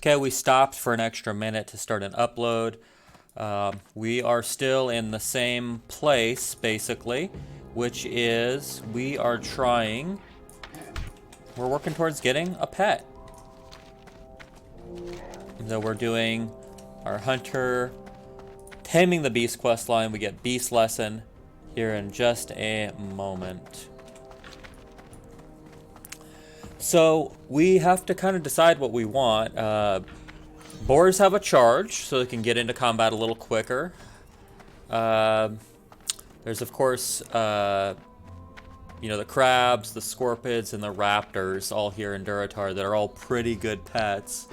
Okay, we stopped for an extra minute to start an upload. We are still in the same place, basically, which is we're working towards getting a pet. So we're doing our hunter, taming the beast quest line. We get beast lesson here in just a moment. So we have to kind of decide what we want. Boars have a charge, so they can get into combat a little quicker. There's of course, the crabs, the scorpids, and the raptors all here in Durotar that are all pretty good pets.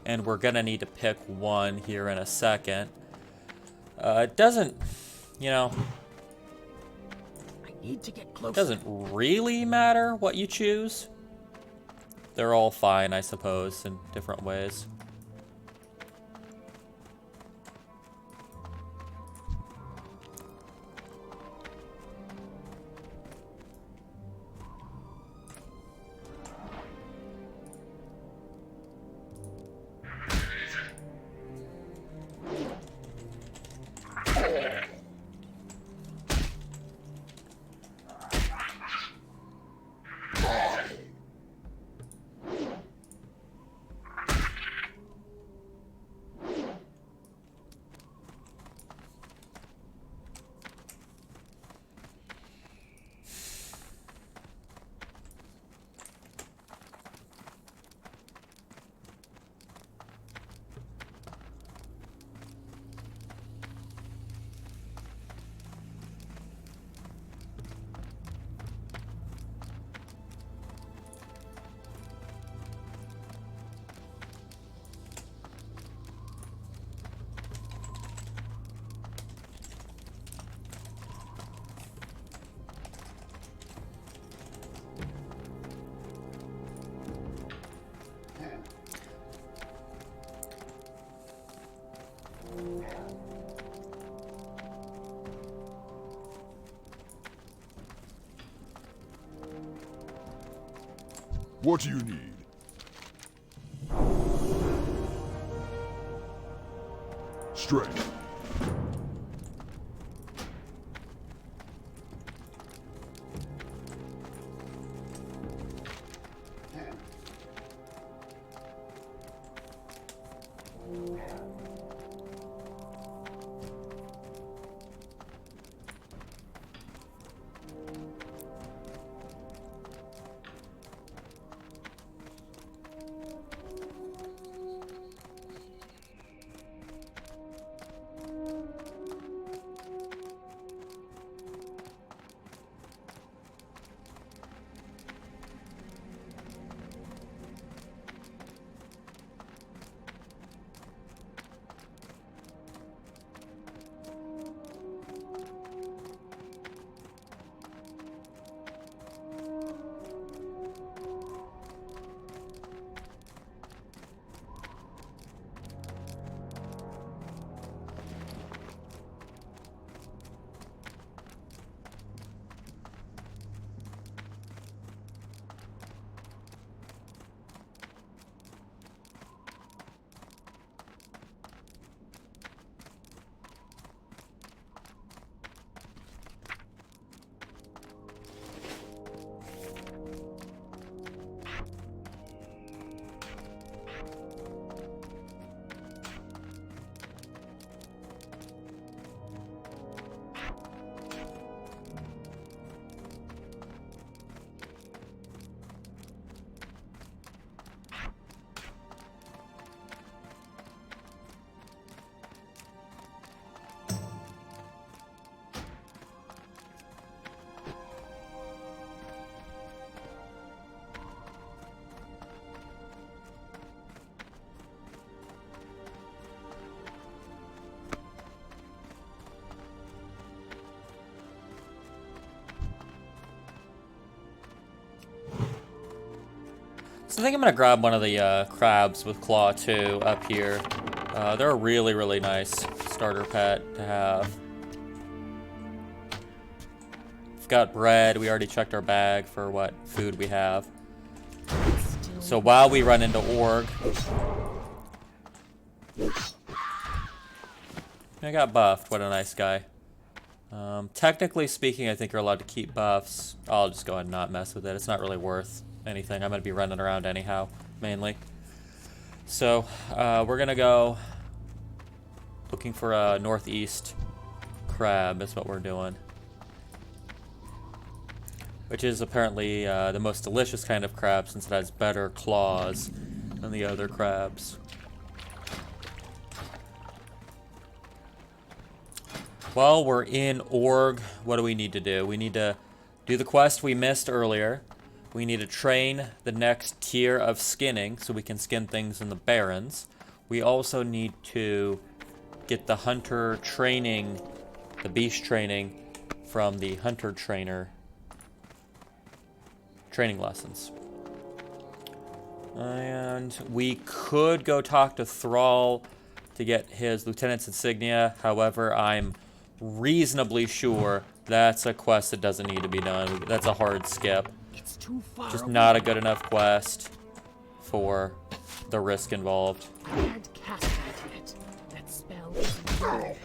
And we're gonna need to pick one here in a second. It doesn't, I need to get closer. It doesn't really matter what you choose. They're all fine, I suppose, in different ways. What do you need? Strength. So I think I'm gonna grab one of the crabs with Claw 2 up here. They're a really, really nice starter pet to have. We've got bread. We already checked our bag for what food we have. So while we run into Org, I got buffed. What a nice guy. Technically speaking, I think you're allowed to keep buffs. I'll just go ahead and not mess with it. It's not really worth anything. I'm going to be running around anyhow, mainly. So, we're going to go looking for a northeast crab is what we're doing. Which is apparently the most delicious kind of crab since it has better claws than the other crabs. Well, we're in Org. What do we need to do? We need to do the quest we missed earlier. We need to train the next tier of skinning so we can skin things in the Barrens. We also need to get the hunter training, the beast training from the hunter trainer training lessons. And we could go talk to Thrall to get his lieutenant's insignia. However, I'm reasonably sure that's a quest that doesn't need to be done. That's a hard skip. It's too far Just away. not a good enough quest for the risk involved. I can't cast that yet. That spell isn't good.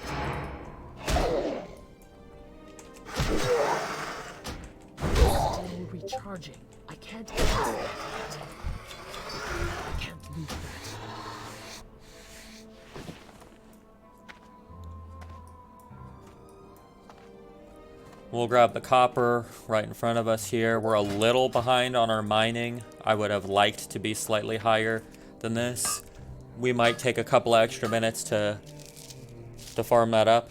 Still recharging. I can't cast that yet. I can't lose that. We'll grab the copper right in front of us here. We're a little behind on our mining. I would have liked to be slightly higher than this. We might take a couple extra minutes to farm that up.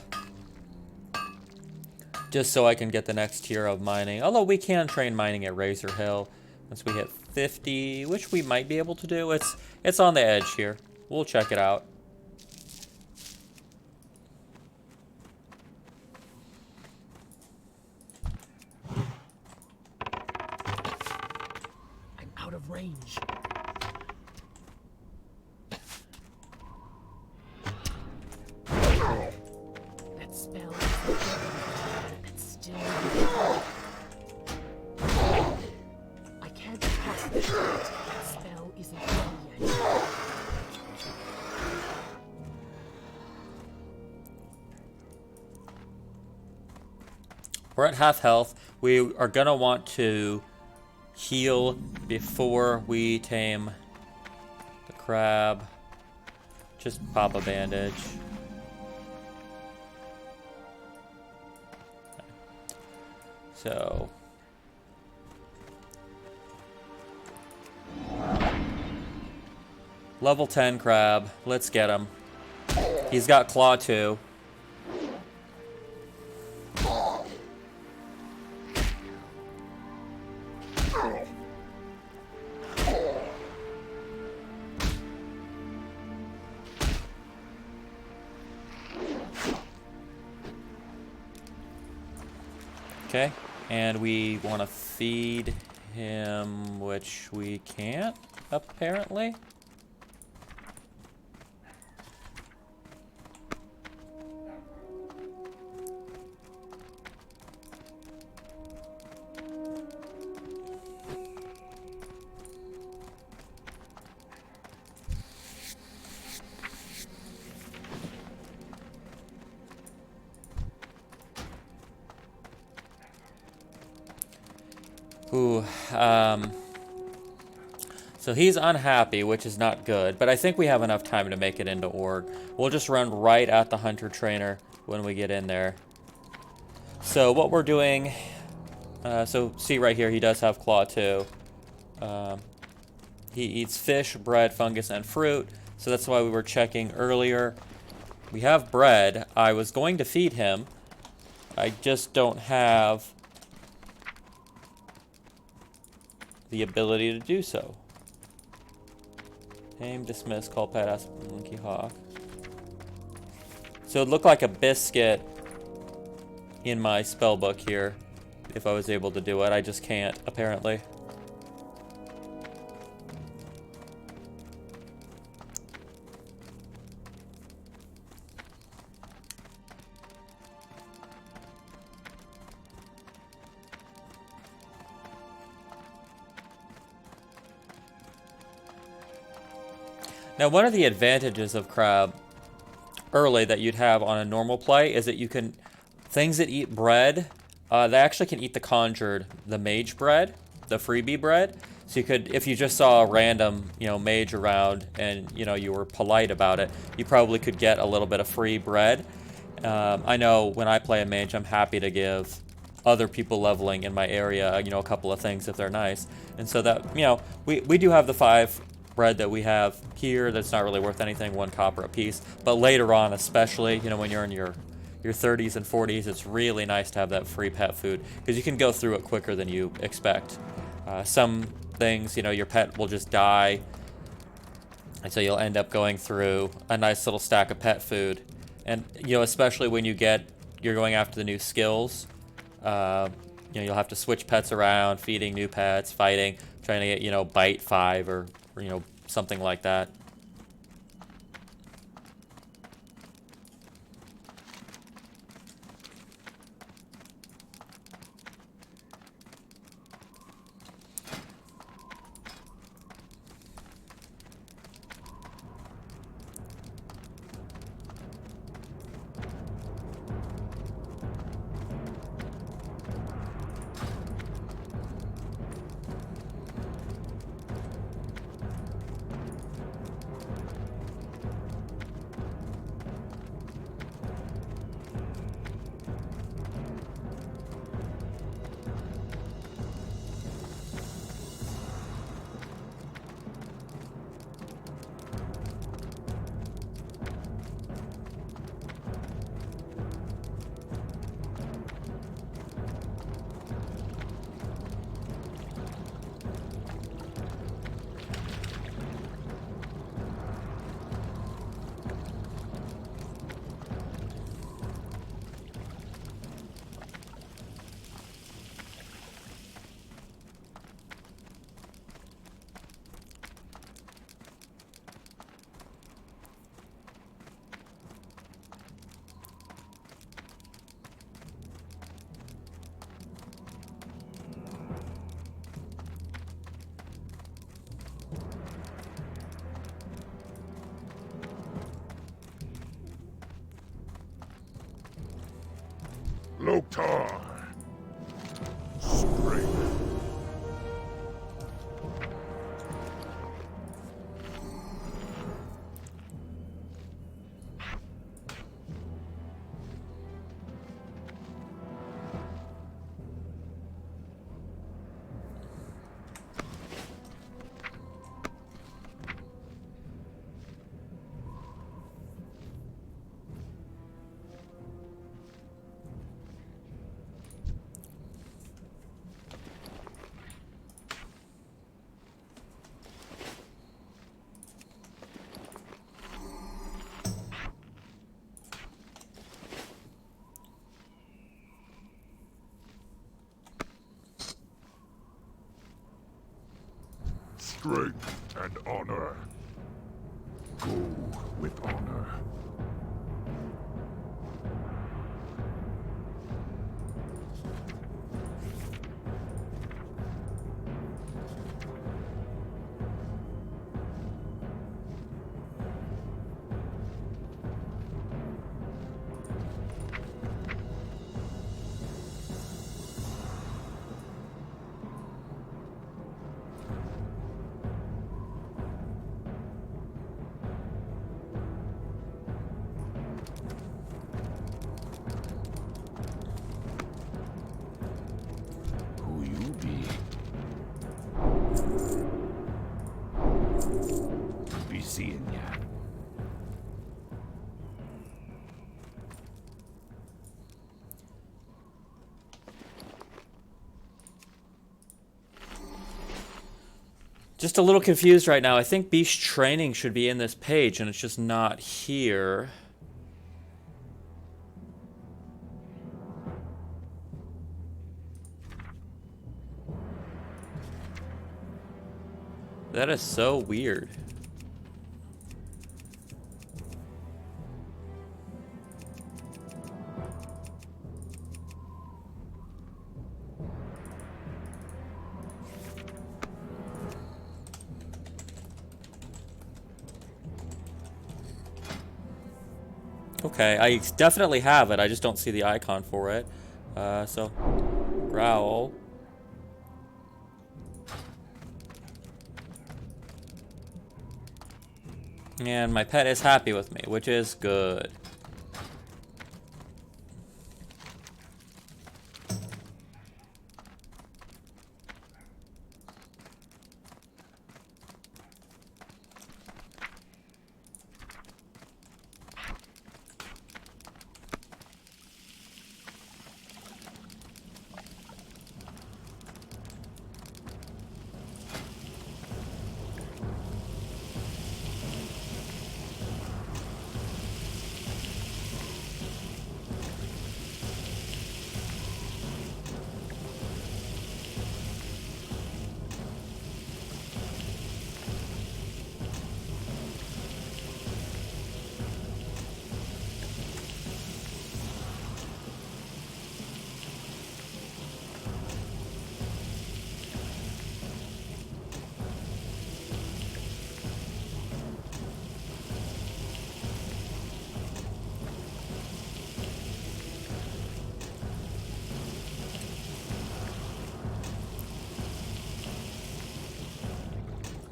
Just so I can get the next tier of mining. Although we can train mining at Razor Hill once we hit 50, which we might be able to do. It's on the edge here. We'll check it out. I'm out of range. That spell isn't good. It's still recharging. I can't cast that yet. That spell isn't ready yet. We're at half health. We are gonna want to heal before we tame the crab. Just pop a bandage. So level 10 crab. Let's get him. He's got claw 2. Okay, and we want to feed him, which we can't, apparently. Ooh, so he's unhappy, which is not good, but I think we have enough time to make it into Org. We'll just run right at the Hunter Trainer when we get in there. So what we're doing, so see right here, he does have Claw 2. He eats fish, bread, fungus, and fruit, so that's why we were checking earlier. We have bread. I was going to feed him. I just don't have the ability to do so. Tame, dismiss, call pet, ask monkey hawk. So it looked like a biscuit in my spell book here if I was able to do it. I just can't, apparently. Now, one of the advantages of crab early that you'd have on a normal play is that you can, things that eat bread, they actually can eat the conjured, the mage bread, the freebie bread. So you could, if you just saw a random, mage around and, you were polite about it, you probably could get a little bit of free bread. I know when I play a mage, I'm happy to give other people leveling in my area, a couple of things if they're nice. And so that, we do have the 5 bread that we have here that's not really worth anything, 1 copper a piece. But later on, especially, when you're in your 30s and 40s, it's really nice to have that free pet food because you can go through it quicker than you expect. Some things, your pet will just die, and so you'll end up going through a nice little stack of pet food. And, especially when you're going after the new skills, you'll have to switch pets around, feeding new pets, fighting, trying to get, bite 5 or something like that. Loktar. Strength. Strength and honor. Go with honor. Seeing ya. Just a little confused right now. I think beast training should be in this page, and it's just not here. That is so weird. Okay, I definitely have it. I just don't see the icon for it. So, growl. And my pet is happy with me, which is good.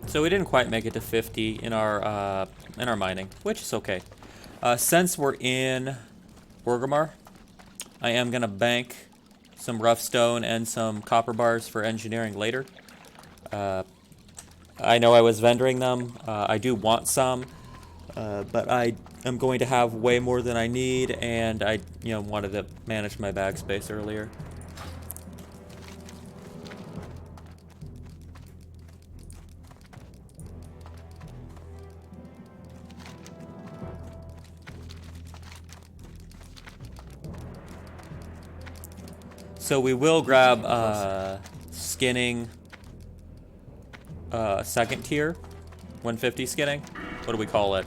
So we didn't quite make it to 50 in our mining, which is okay. Since we're in Orgrimmar, I am gonna bank some rough stone and some copper bars for engineering later. I know I was vendoring them. I do want some, but I am going to have way more than I need, and I, wanted to manage my bag space earlier. So we will grab skinning second tier, 150 skinning. What do we call it?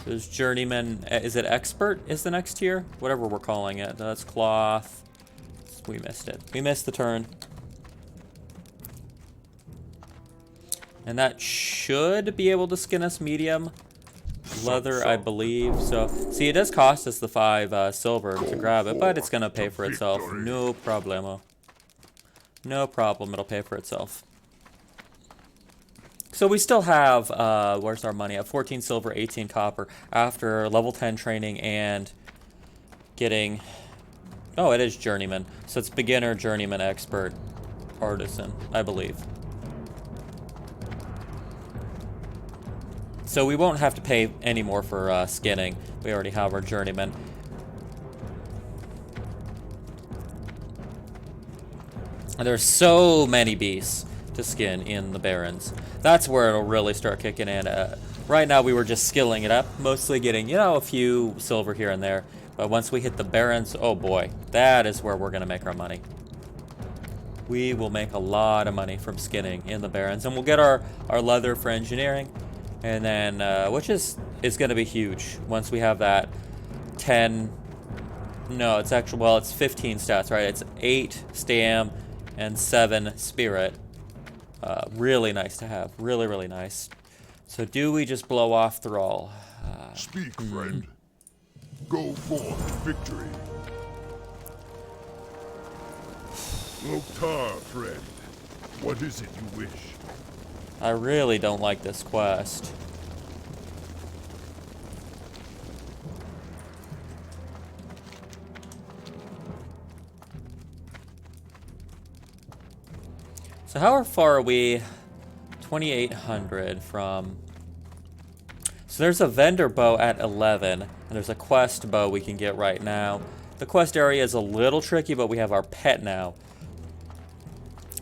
There's journeyman. Is it expert? Is the next tier? Whatever we're calling it. That's cloth. We missed it. We missed the turn. And that should be able to skin us medium leather, I believe. So, see, it does cost us the 5 silver to grab it, but it's gonna pay for itself. No problemo. No problem, it'll pay for itself. So we still have, where's our money? At 14 silver, 18 copper after level 10 training and getting, oh, it is journeyman. So it's beginner, journeyman, expert, artisan, I believe. So we won't have to pay any more for skinning. We already have our journeyman. And there's so many beasts to skin in the Barrens. That's where it'll really start kicking in. Right now we were just skilling it up, mostly getting, a few silver here and there. But once we hit the Barrens, oh boy, that is where we're gonna make our money. We will make a lot of money from skinning in the Barrens, and we'll get our leather for engineering. And then, which is going to be huge once we have that 10, no, it's actually, well, it's 15 stats, right? It's 8 stam and 7 spirit. Really nice to have. Really, really nice. So do we just blow off Thrall? Speak, friend. Go forth to victory. Loktar, friend. What is it you wish? I really don't like this quest. So how far are we? 2,800 from... So there's a vendor bow at 11, and there's a quest bow we can get right now. The quest area is a little tricky, but we have our pet now.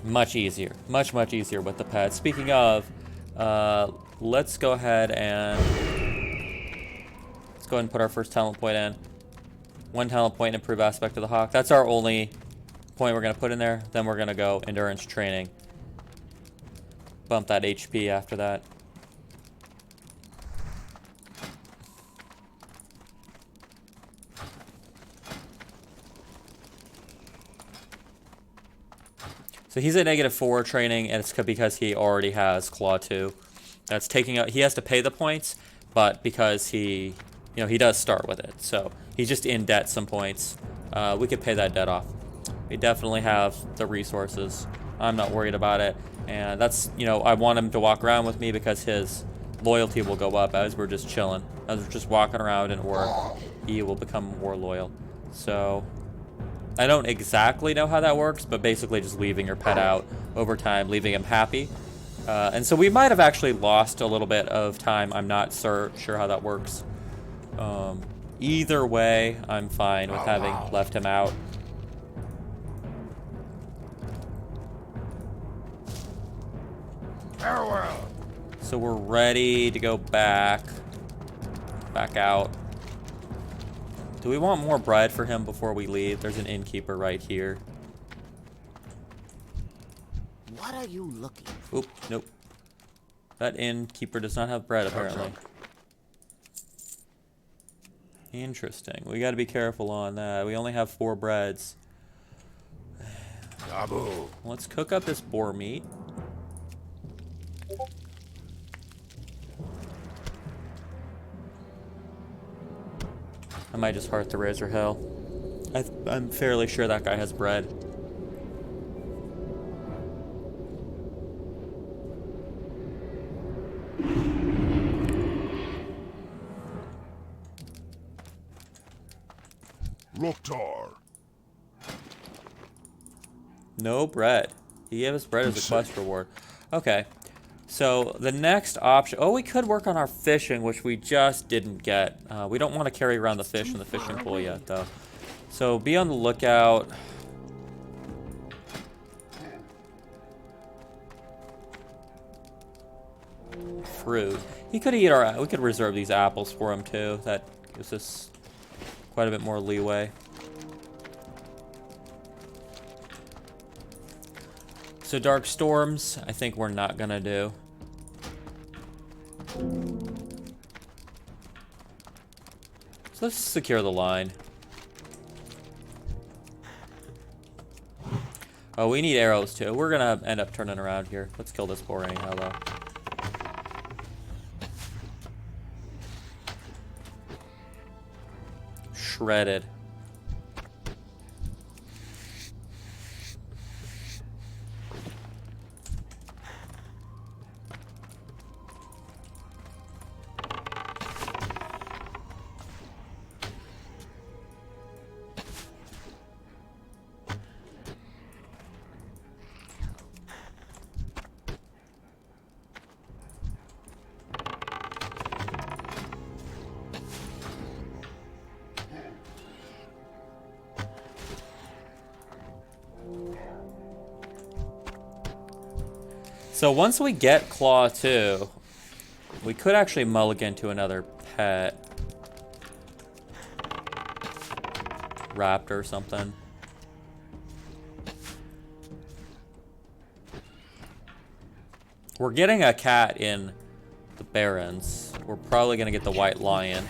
Much easier. Much, much easier with the pet. Speaking of, let's go ahead and put our first talent point in. 1 talent point, improve aspect of the hawk. That's our only point we're going to put in there. Then we're going to go endurance training. Bump that HP after that. So he's at -4 training, and it's because he already has Claw 2. That's taking out, he has to pay the points, but because he You know, he does start with it, so he's just in debt some points. We could pay that debt off. We definitely have the resources. I'm not worried about it. And that's, you know, I want him to walk around with me because his loyalty will go up as we're just chilling. As we're just walking around in War, he will become more loyal. So, I don't exactly know how that works, but basically just leaving your pet out over time, leaving him happy. And so we might have actually lost a little bit of time. I'm not sure how that works. Either way, I'm fine with having left him out. Farewell. So we're ready to go back out. Do we want more bread for him before we leave? There's an innkeeper right here. What are you looking for? Oop, nope. That innkeeper does not have bread, apparently. Interesting. We got to be careful on that. We only have 4 breads. Dabu. Let's cook up this boar meat. I might just heart the Razor Hill. I'm fairly sure that guy has bread. Loktar. No bread. He gave us bread as a quest reward. Okay. So the next option... Oh, we could work on our fishing, which we just didn't get. We don't want to carry around the fish in the fishing pool yet, though. So be on the lookout. Fruit. He could eat our... We could reserve these apples for him, too. That gives us quite a bit more leeway. So Dark Storms, I think we're not gonna do. So let's secure the line. Oh, we need arrows too. We're gonna end up turning around here. Let's kill this boar anyhow, though. Shredded. So once we get Claw 2, we could actually mulligan to another pet. Raptor or something. We're getting a cat in the Barrens. We're probably going to get the White Lion.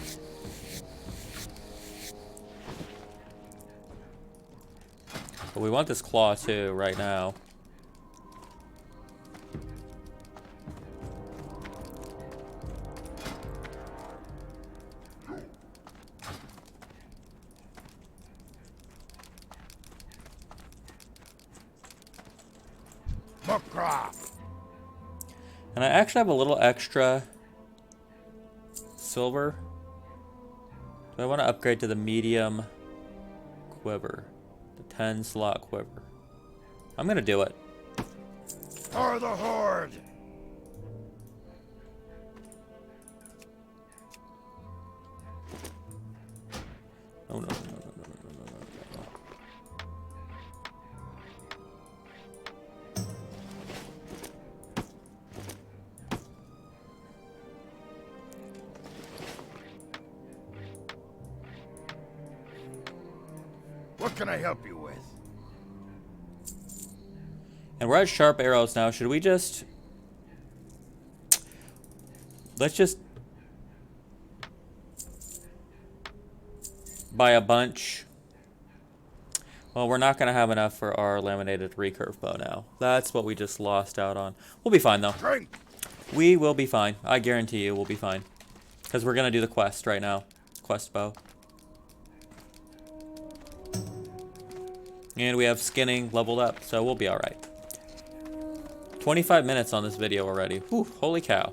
But we want this Claw 2 right now. And I actually have a little extra silver. Do I want to upgrade to the medium quiver? The 10 slot quiver. I'm going to do it. For the Horde! Oh no. What can I help you with? And we're at sharp arrows now. Should we just... Let's just... buy a bunch. Well, we're not going to have enough for our laminated recurve bow now. That's what we just lost out on. We'll be fine, though. Drink! We will be fine. I guarantee you we'll be fine. Because we're going to do the quest right now. quest bow. And we have skinning leveled up, so we'll be alright. 25 minutes on this video already. Whew, holy cow.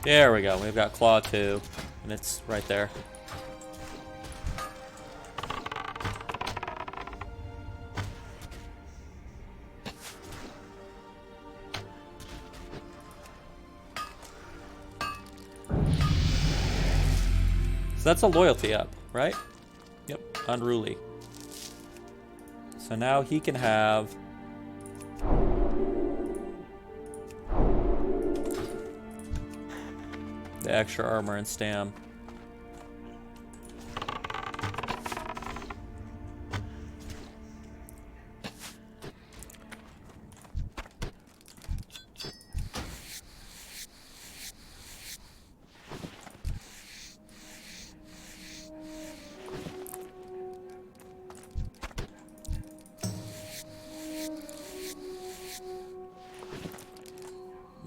There we go. We've got Claw 2, and it's right there. So that's a loyalty up, right? Yep, unruly. So now he can have... the extra armor and stam.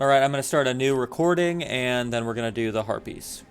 All right, I'm going to start a new recording, and then we're going to do the harpies.